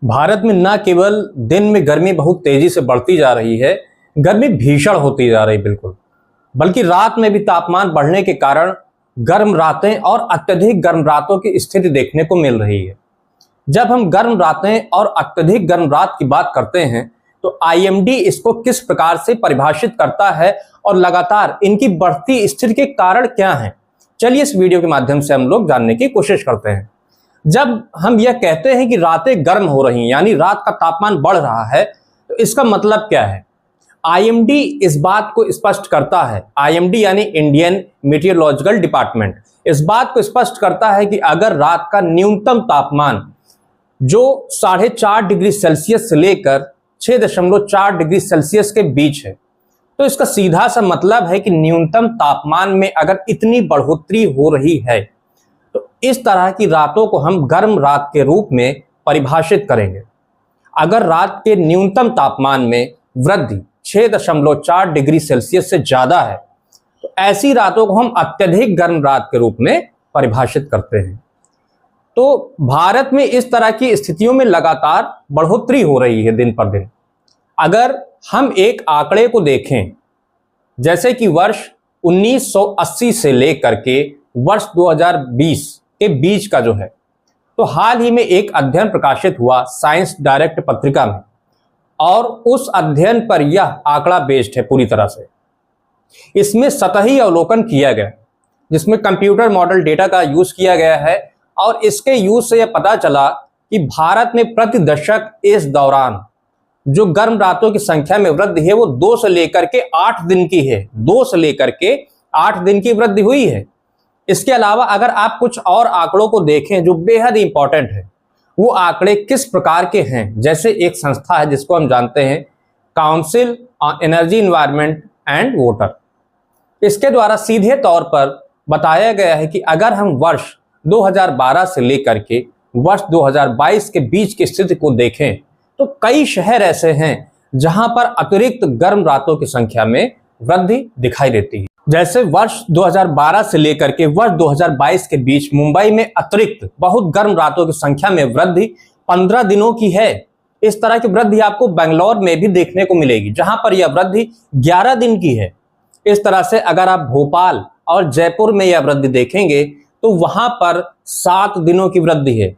भारत में न केवल दिन में गर्मी बहुत तेजी से बढ़ती जा रही है, गर्मी भीषण होती जा रही बिल्कुल, बल्कि रात में भी तापमान बढ़ने के कारण गर्म रातें और अत्यधिक गर्म रातों की स्थिति देखने को मिल रही है। जब हम गर्म रातें और अत्यधिक गर्म रात की बात करते हैं तो आईएमडी इसको किस प्रकार से परिभाषित करता है और लगातार इनकी बढ़ती स्थिति के कारण क्या हैं, चलिए इस वीडियो के माध्यम से हम लोग जानने की कोशिश करते हैं। जब हम यह कहते हैं कि रातें गर्म हो रही हैं, यानी रात का तापमान बढ़ रहा है, तो इसका मतलब क्या है? आईएमडी इस बात को स्पष्ट करता है, आईएमडी यानी इंडियन मीटियोलॉजिकल डिपार्टमेंट इस बात को स्पष्ट करता है कि अगर रात का न्यूनतम तापमान जो 4.5 डिग्री सेल्सियस से लेकर 6.4 डिग्री सेल्सियस के बीच है, तो इसका सीधा सा मतलब है कि न्यूनतम तापमान में अगर इतनी बढ़ोतरी हो रही है तो इस तरह की रातों को हम गर्म रात के रूप में परिभाषित करेंगे। अगर रात के न्यूनतम तापमान में वृद्धि 6.4 डिग्री सेल्सियस से ज्यादा है तो ऐसी रातों को हम अत्यधिक गर्म रात के रूप में परिभाषित करते हैं। तो भारत में इस तरह की स्थितियों में लगातार बढ़ोतरी हो रही है दिन पर दिन। अगर हम एक आंकड़े को देखें, जैसे कि वर्ष 1980 से लेकर के वर्ष 2020 के बीच का जो है, तो हाल ही में एक अध्ययन प्रकाशित हुआ साइंस डायरेक्ट पत्रिका में, और उस अध्ययन पर यह आंकड़ा बेस्ड है पूरी तरह से। इसमें सतही अवलोकन किया गया जिसमें कंप्यूटर मॉडल डेटा का यूज किया गया है, और इसके यूज से यह पता चला कि भारत में प्रति दशक इस दौरान जो गर्म रातों की संख्या में वृद्धि है वो 2 से लेकर के 8 दिन की है। 2 से लेकर के 8 दिन की वृद्धि हुई है। इसके अलावा अगर आप कुछ और आंकड़ों को देखें जो बेहद इंपॉर्टेंट है, वो आंकड़े किस प्रकार के हैं, जैसे एक संस्था है जिसको हम जानते हैं council on energy environment and water, इसके द्वारा सीधे तौर पर बताया गया है कि अगर हम वर्ष 2012 से लेकर के वर्ष 2022 के बीच की स्थिति को देखें तो कई शहर ऐसे हैं जहां पर अतिरिक्त गर्म रातों की संख्या में वृद्धि दिखाई देती है। जैसे वर्ष 2012 से लेकर के वर्ष 2022 के बीच मुंबई में अतिरिक्त बहुत गर्म रातों की संख्या में वृद्धि 15 दिनों की है। इस तरह की वृद्धि आपको बेंगलोर में भी देखने को मिलेगी, जहां पर यह वृद्धि 11 दिन की है। इस तरह से अगर आप भोपाल और जयपुर में यह वृद्धि देखेंगे तो वहां पर 7 दिनों की वृद्धि है।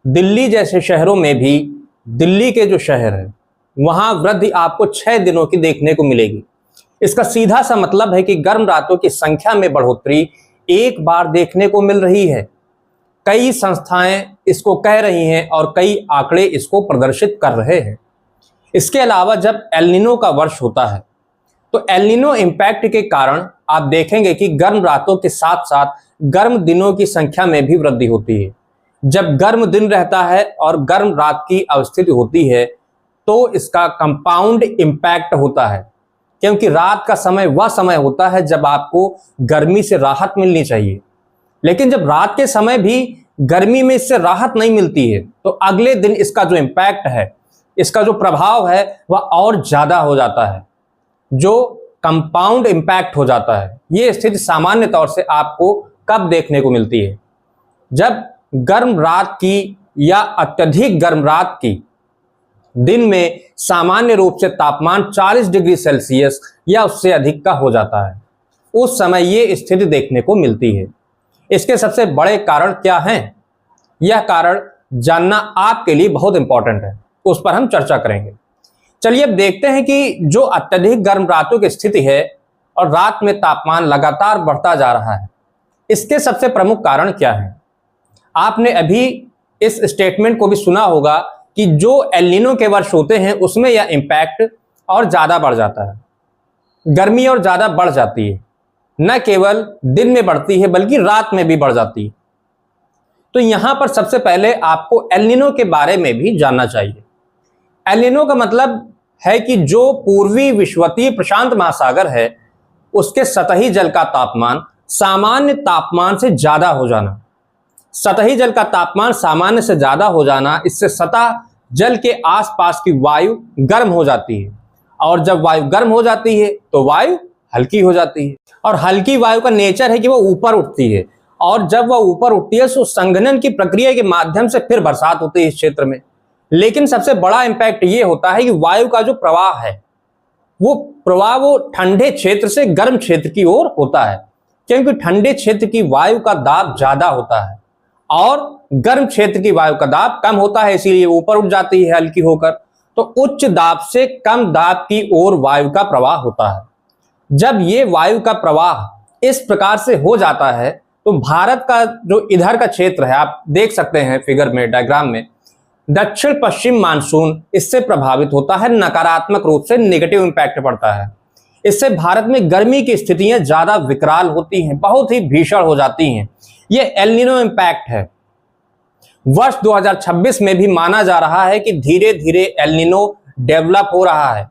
दिल्ली जैसे शहरों में भी, दिल्ली के जो शहर है वहां वृद्धि आपको 6 दिनों की देखने को मिलेगी। इसका सीधा सा मतलब है कि गर्म रातों की संख्या में बढ़ोतरी एक बार देखने को मिल रही है। कई संस्थाएं इसको कह रही हैं और कई आंकड़े इसको प्रदर्शित कर रहे हैं। इसके अलावा जब एल नीनो का वर्ष होता है तो एल नीनो इम्पैक्ट के कारण आप देखेंगे कि गर्म रातों के साथ साथ गर्म दिनों की संख्या में भी वृद्धि होती है। जब गर्म दिन रहता है और गर्म रात की अवस्थिति होती है तो इसका कंपाउंड इम्पैक्ट होता है, क्योंकि रात का समय वह समय होता है जब आपको गर्मी से राहत मिलनी चाहिए। लेकिन जब रात के समय भी गर्मी में इससे राहत नहीं मिलती है तो अगले दिन इसका जो इम्पैक्ट है, इसका जो प्रभाव है वह और ज्यादा हो जाता है, जो कंपाउंड इम्पैक्ट हो जाता है। ये स्थिति सामान्य तौर से आपको कब देखने को मिलती है? जब गर्म रात की या अत्यधिक गर्म रात की दिन में सामान्य रूप से तापमान 40 डिग्री सेल्सियस या उससे अधिक का हो जाता है, उस समय ये स्थिति देखने को मिलती है। इसके सबसे बड़े कारण क्या हैं? यह कारण जानना आपके लिए बहुत इंपॉर्टेंट है, उस पर हम चर्चा करेंगे। चलिए अब देखते हैं कि जो अत्यधिक गर्म रातों की स्थिति है और रात में तापमान लगातार बढ़ता जा रहा है, इसके सबसे प्रमुख कारण क्या हैं। आपने अभी इस स्टेटमेंट को भी सुना होगा कि जो एल नीनो के वर्ष होते हैं उसमें यह इम्पैक्ट और ज्यादा बढ़ जाता है, गर्मी और ज्यादा बढ़ जाती है। न केवल दिन में बढ़ती है बल्कि रात में भी बढ़ जाती है। तो यहां पर सबसे पहले आपको एल नीनो के बारे में भी जानना चाहिए। एल नीनो का मतलब है कि जो पूर्वी विषुवतीय प्रशांत महासागर है उसके सतही जल का तापमान सामान्य तापमान से ज्यादा हो जाना। सतही जल का तापमान सामान्य से ज्यादा हो जाना, इससे सतह जल के आसपास की वायु गर्म हो जाती है, और जब वायु गर्म हो जाती है तो वायु हल्की हो जाती है। और हल्की वायु का नेचर है कि वो ऊपर उठती है, और जब वह ऊपर उठती है तो संघनन की प्रक्रिया के माध्यम से फिर बरसात होती है इस क्षेत्र में। लेकिन सबसे बड़ा इंपैक्ट ये होता है कि वायु का जो प्रवाह है वो ठंडे क्षेत्र से गर्म क्षेत्र की ओर होता है, क्योंकि ठंडे क्षेत्र की वायु का दाब ज्यादा होता है और गर्म क्षेत्र की वायु का दाब कम होता है, इसीलिए ऊपर उठ जाती है हल्की होकर। तो उच्च दाब से कम दाब की ओर वायु का प्रवाह होता है। जब ये वायु का प्रवाह इस प्रकार से हो जाता है तो भारत का जो इधर का क्षेत्र है, आप देख सकते हैं फिगर में, डायग्राम में, दक्षिण पश्चिम मानसून इससे प्रभावित होता है, नकारात्मक रूप से नेगेटिव इंपैक्ट पड़ता है। इससे भारत में गर्मी की स्थितियां ज्यादा विकराल होती हैं, बहुत ही भीषण हो जाती हैं। ये एल नीनो इंपैक्ट है। वर्ष 2026 में भी माना जा रहा है कि धीरे धीरे एल नीनो डेवलप हो रहा है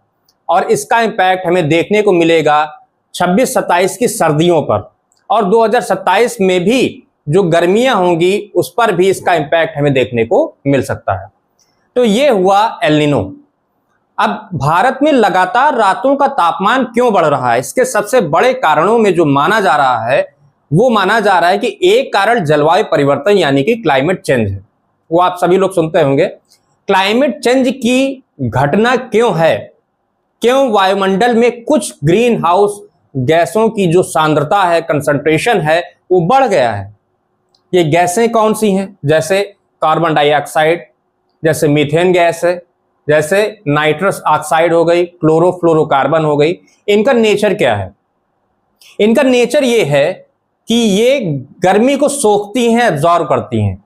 और इसका इंपैक्ट हमें देखने को मिलेगा 26-27 की सर्दियों पर, और 2027 में भी जो गर्मियां होंगी उस पर भी इसका इंपैक्ट हमें देखने को मिल सकता है। तो ये हुआ एल नीनो। अब भारत में लगातार रातों का तापमान क्यों बढ़ रहा है? इसके सबसे बड़े कारणों में जो माना जा रहा है वो माना जा रहा है कि एक कारण जलवायु परिवर्तन यानी कि क्लाइमेट चेंज है। वो आप सभी लोग सुनते होंगे। क्लाइमेट चेंज की घटना क्यों है? क्यों वायुमंडल में कुछ ग्रीन हाउस गैसों की जो सांद्रता है, कंसंट्रेशन है, वो बढ़ गया है? ये गैसें कौन सी हैं? जैसे कार्बन डाइऑक्साइड, जैसे मीथेन गैस है, जैसे नाइट्रस ऑक्साइड हो गई, क्लोरोफ्लोरोकार्बन हो गई। इनका नेचर क्या है? इनका नेचर ये है कि ये गर्मी को सोखती हैं, एब्जॉर्ब करती हैं,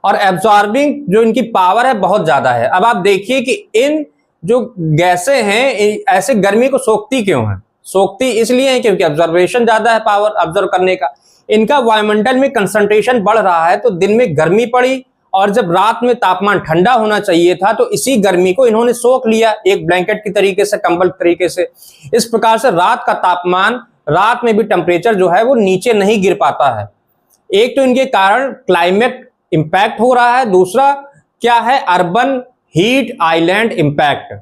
और एब्जॉर्बिंग जो इनकी पावर है बहुत ज्यादा है। अब आप देखिए कि इन जो गैसें हैं ऐसे गर्मी को सोखती क्यों हैं? सोखती इसलिए है क्योंकि ऑब्जर्वेशन ज्यादा है, पावर ऑब्जर्व करने का। इनका वायुमंडल में कंसंट्रेशन बढ़ रहा है तो दिन में गर्मी पड़ी, और जब रात में तापमान ठंडा होना चाहिए था तो इसी गर्मी को इन्होंने सोख लिया एक ब्लैंकेट की तरीके से, कंबल की तरीके से। इस प्रकार से रात का तापमान, रात में भी टेम्परेचर जो है वो नीचे नहीं गिर पाता है। एक तो इनके कारण क्लाइमेट इंपैक्ट हो रहा है, दूसरा क्या है? Urban heat island impact.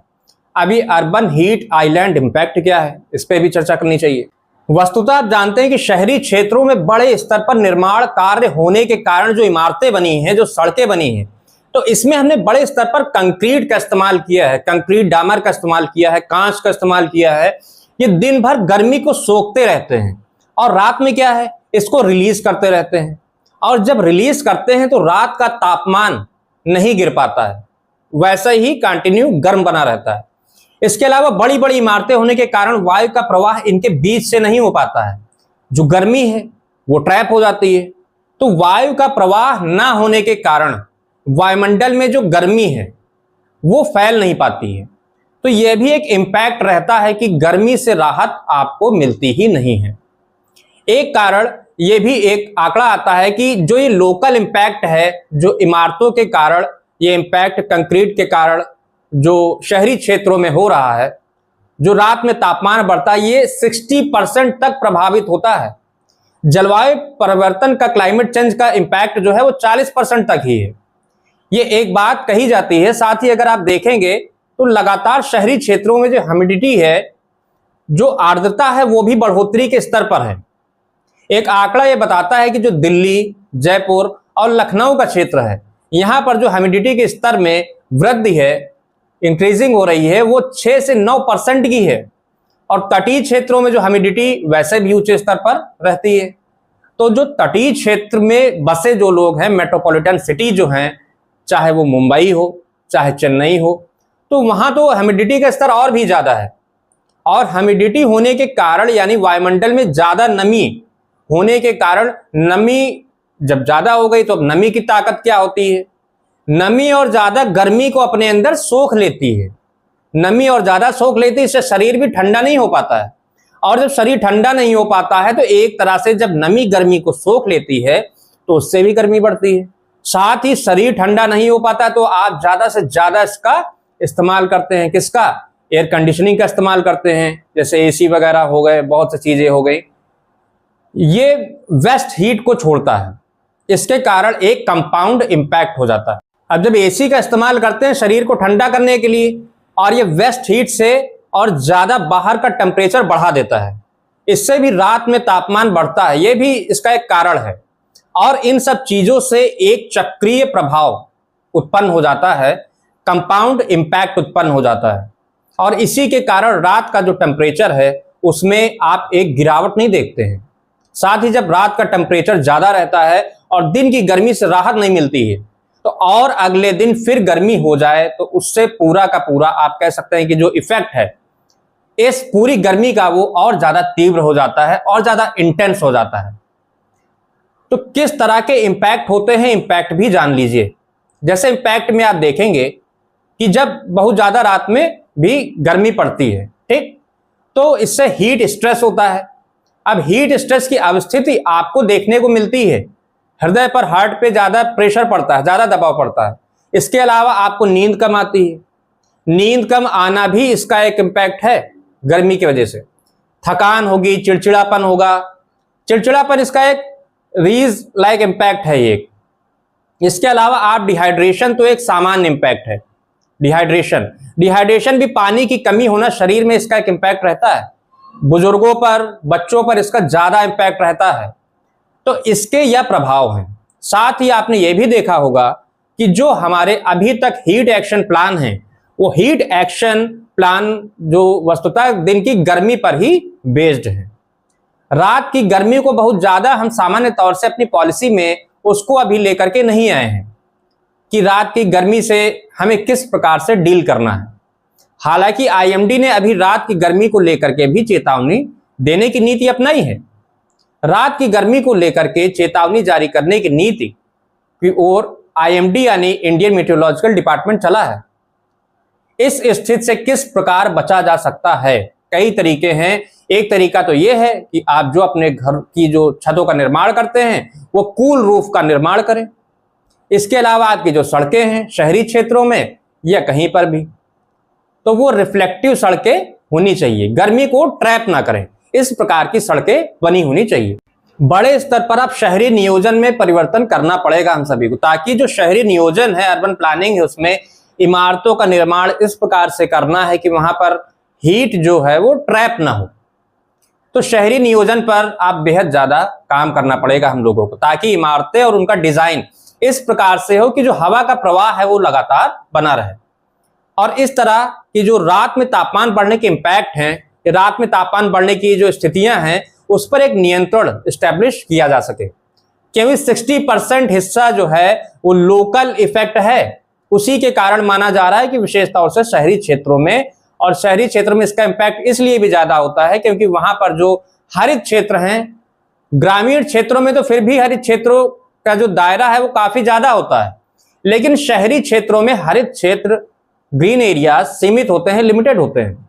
अभी अर्बन हीट आइलैंड इंपैक्ट क्या है, इस पे भी चर्चा करनी चाहिए। वस्तुतः आप जानते हैं कि शहरी क्षेत्रों में बड़े स्तर पर निर्माण कार्य होने के कारण जो इमारतें बनी हैं, जो सड़कें बनी हैं, तो इसमें हमने बड़े स्तर पर कंक्रीट का इस्तेमाल किया है, कंक्रीट डामर का इस्तेमाल किया है, कांच का इस्तेमाल किया है। ये दिन भर गर्मी को सोखते रहते हैं और रात में क्या है? इसको रिलीज करते रहते हैं, और जब रिलीज करते हैं तो रात का तापमान नहीं गिर पाता है, वैसा ही कंटिन्यू गर्म बना रहता है। इसके अलावा बड़ी बड़ी इमारतें होने के कारण वायु का प्रवाह इनके बीच से नहीं हो पाता है, जो गर्मी है वो ट्रैप हो जाती है। तो वायु का प्रवाह ना होने के कारण वायुमंडल में जो गर्मी है वो फैल नहीं पाती है। तो यह भी एक इंपैक्ट रहता है कि गर्मी से राहत आपको मिलती ही नहीं है। एक कारण ये भी एक आंकड़ा आता है कि जो ये लोकल इंपैक्ट है, जो इमारतों के कारण ये इंपैक्ट, कंक्रीट के कारण जो शहरी क्षेत्रों में हो रहा है, जो रात में तापमान बढ़ता है, ये 60% तक प्रभावित होता है। जलवायु परिवर्तन का, क्लाइमेट चेंज का इंपैक्ट जो है वो 40% तक ही है। ये एक बात कही जाती है। साथ ही अगर आप देखेंगे तो लगातार शहरी क्षेत्रों में जो ह्यूमिडिटी है, जो आर्द्रता है, वो भी बढ़ोतरी के स्तर पर है। एक आंकड़ा ये बताता है कि जो दिल्ली, जयपुर और लखनऊ का क्षेत्र है, यहां पर जो ह्यूमिडिटी के स्तर में वृद्धि है, इंक्रीजिंग हो रही है, वो 6 से 9% की है, और तटीय क्षेत्रों में जो ह्यूमिडिटी वैसे भी ऊंचे स्तर पर रहती है। तो जो तटीय क्षेत्र में बसे जो लोग हैं, मेट्रोपॉलिटन सिटी जो हैं, चाहे वो मुंबई हो चाहे चेन्नई हो, तो वहां तो ह्यूमिडिटी का स्तर और भी ज्यादा है, और ह्यूमिडिटी होने के कारण यानी वायुमंडल में ज्यादा नमी होने के कारण, नमी जब ज्यादा हो गई तो अब नमी की ताकत क्या होती है? नमी और ज्यादा गर्मी को अपने अंदर सोख लेती है। नमी और ज्यादा सोख लेती है, इससे शरीर भी ठंडा नहीं हो पाता है, और जब शरीर ठंडा नहीं हो पाता है तो एक तरह से जब नमी गर्मी को सोख लेती है तो उससे भी गर्मी बढ़ती है। साथ ही शरीर ठंडा नहीं हो पाता तो आप ज्यादा से ज्यादा इसका इस्तेमाल करते हैं। किसका? एयर कंडीशनिंग का इस्तेमाल करते हैं, जैसे एसी वगैरह हो गए, बहुत सी चीजें हो गई। ये वेस्ट हीट को छोड़ता है, इसके कारण एक कंपाउंड इंपैक्ट हो जाता है। अब जब एसी का इस्तेमाल करते हैं शरीर को ठंडा करने के लिए, और ये वेस्ट हीट से और ज्यादा बाहर का टेम्परेचर बढ़ा देता है, इससे भी रात में तापमान बढ़ता है, ये भी इसका एक कारण है। और इन सब चीजों से एक चक्रीय प्रभाव उत्पन्न हो जाता है कंपाउंड इंपैक्ट उत्पन्न हो जाता है और इसी के कारण रात का जो टेम्परेचर है उसमें आप एक गिरावट नहीं देखते हैं। साथ ही जब रात का टेम्परेचर ज्यादा रहता है और दिन की गर्मी से राहत नहीं मिलती है तो और अगले दिन फिर गर्मी हो जाए तो उससे पूरा का पूरा आप कह सकते हैं कि जो इफेक्ट है इस पूरी गर्मी का वो और ज्यादा तीव्र हो जाता है और ज्यादा इंटेंस हो जाता है। तो किस तरह के इंपैक्ट होते हैं, इंपैक्ट भी जान लीजिए। जैसे इंपैक्ट में आप देखेंगे कि जब बहुत ज्यादा रात में भी गर्मी पड़ती है, ठीक, तो इससे हीट स्ट्रेस होता है। अब हीट स्ट्रेस की अवस्थिति आपको देखने को मिलती है, हृदय पर, हार्ट पे ज्यादा प्रेशर पड़ता है, ज्यादा दबाव पड़ता है। इसके अलावा आपको नींद कम आती है, नींद कम आना भी इसका एक इंपैक्ट है। गर्मी की वजह से थकान होगी, चिड़चिड़ापन होगा। चिड़चिड़ापन इसका एक रीज लाइक इंपैक्ट है एक। इसके अलावा आप डिहाइड्रेशन तो एक सामान्य इंपैक्ट है। डिहाइड्रेशन भी पानी की कमी होना शरीर में इसका एक इंपैक्ट रहता है। बुजुर्गों पर, बच्चों पर इसका ज्यादा इंपैक्ट रहता है। तो इसके यह प्रभाव हैं। साथ ही आपने यह भी देखा होगा कि जो हमारे अभी तक हीट एक्शन प्लान है वो हीट एक्शन प्लान जो वस्तुतः दिन की गर्मी पर ही बेस्ड है। रात की गर्मी को बहुत ज्यादा हम सामान्य तौर से अपनी पॉलिसी में उसको अभी लेकर के नहीं आए हैं कि रात की गर्मी से हमें किस प्रकार से डील करना है। हालांकि आईएमडी ने अभी रात की गर्मी को लेकर के भी चेतावनी देने की नीति अपनाई है। रात की गर्मी को लेकर के चेतावनी जारी करने की नीति की ओर आईएमडी यानी इंडियन मेट्रोलॉजिकल डिपार्टमेंट चला है। इस स्थिति से किस प्रकार बचा जा सकता है, कई तरीके हैं। एक तरीका तो यह है कि आप जो अपने घर की जो छतों का निर्माण करते हैं वो कूल रूफ का निर्माण करें। इसके अलावा आपकी जो सड़कें हैं शहरी क्षेत्रों में या कहीं पर भी, तो वो रिफ्लेक्टिव सड़कें होनी चाहिए, गर्मी को ट्रैप ना करें, इस प्रकार की सड़कें बनी होनी चाहिए। बड़े स्तर पर अब शहरी नियोजन में परिवर्तन करना पड़ेगा हम सभी को, ताकि जो शहरी नियोजन है, अर्बन प्लानिंग है, उसमें इमारतों का निर्माण इस प्रकार से करना है कि वहां पर हीट जो है वो ट्रैप ना हो। तो शहरी नियोजन पर आप बेहद ज्यादा काम करना पड़ेगा हम लोगों को, ताकि इमारतें और उनका डिजाइन इस प्रकार से हो कि जो हवा का प्रवाह है वो लगातार बना रहे। और इस तरह की जो रात में तापमान बढ़ने के इंपैक्ट हैं, रात में तापमान बढ़ने की जो स्थितियां हैं उस पर एक नियंत्रण स्टैब्लिश किया जा सके, क्योंकि 60% हिस्सा जो है वो लोकल इफेक्ट है। उसी के कारण माना जा रहा है कि विशेष तौर से शहरी क्षेत्रों में, और शहरी क्षेत्रों में इसका इंपैक्ट इसलिए भी ज्यादा होता है क्योंकि वहां पर जो हरित क्षेत्र हैं, ग्रामीण क्षेत्रों में तो फिर भी हरित क्षेत्रों का जो दायरा है वो काफी ज्यादा होता है, लेकिन शहरी क्षेत्रों में हरित क्षेत्र, ग्रीन एरियाज सीमित होते हैं, लिमिटेड होते हैं।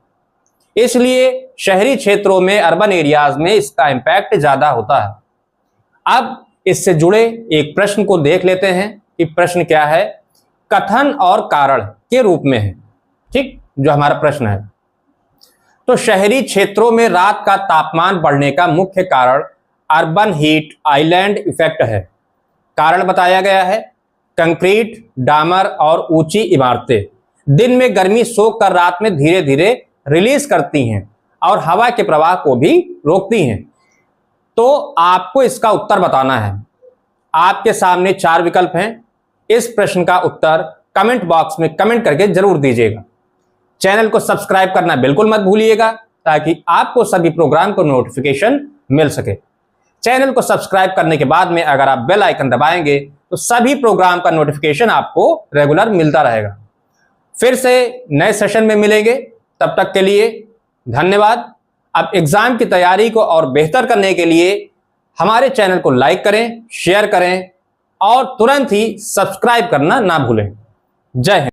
इसलिए शहरी क्षेत्रों में, अर्बन एरियाज में इसका इंपैक्ट ज्यादा होता है। अब इससे जुड़े एक प्रश्न को देख लेते हैं कि प्रश्न क्या है, कथन और कारण के रूप में है, ठीक, जो हमारा प्रश्न है। तो शहरी क्षेत्रों में रात का तापमान बढ़ने का मुख्य कारण अर्बन हीट आइलैंड इफेक्ट है। कारण बताया गया है, कंक्रीट, डामर और ऊंची इमारतें दिन में गर्मी सोख कर रात में धीरे धीरे रिलीज करती हैं और हवा के प्रवाह को भी रोकती हैं। तो आपको इसका उत्तर बताना है। आपके सामने 4 विकल्प हैं। इस प्रश्न का उत्तर कमेंट बॉक्स में कमेंट करके जरूर दीजिएगा। चैनल को सब्सक्राइब करना बिल्कुल मत भूलिएगा, ताकि आपको सभी प्रोग्राम को नोटिफिकेशन मिल सके। चैनल को सब्सक्राइब करने के बाद में अगर आप बेल आइकन दबाएंगे तो सभी प्रोग्राम का नोटिफिकेशन आपको रेगुलर मिलता रहेगा। फिर से नए सेशन में मिलेंगे, तब तक के लिए धन्यवाद। अब एग्जाम की तैयारी को और बेहतर करने के लिए हमारे चैनल को लाइक करें, शेयर करें और तुरंत ही सब्सक्राइब करना ना भूलें। जय हिंद।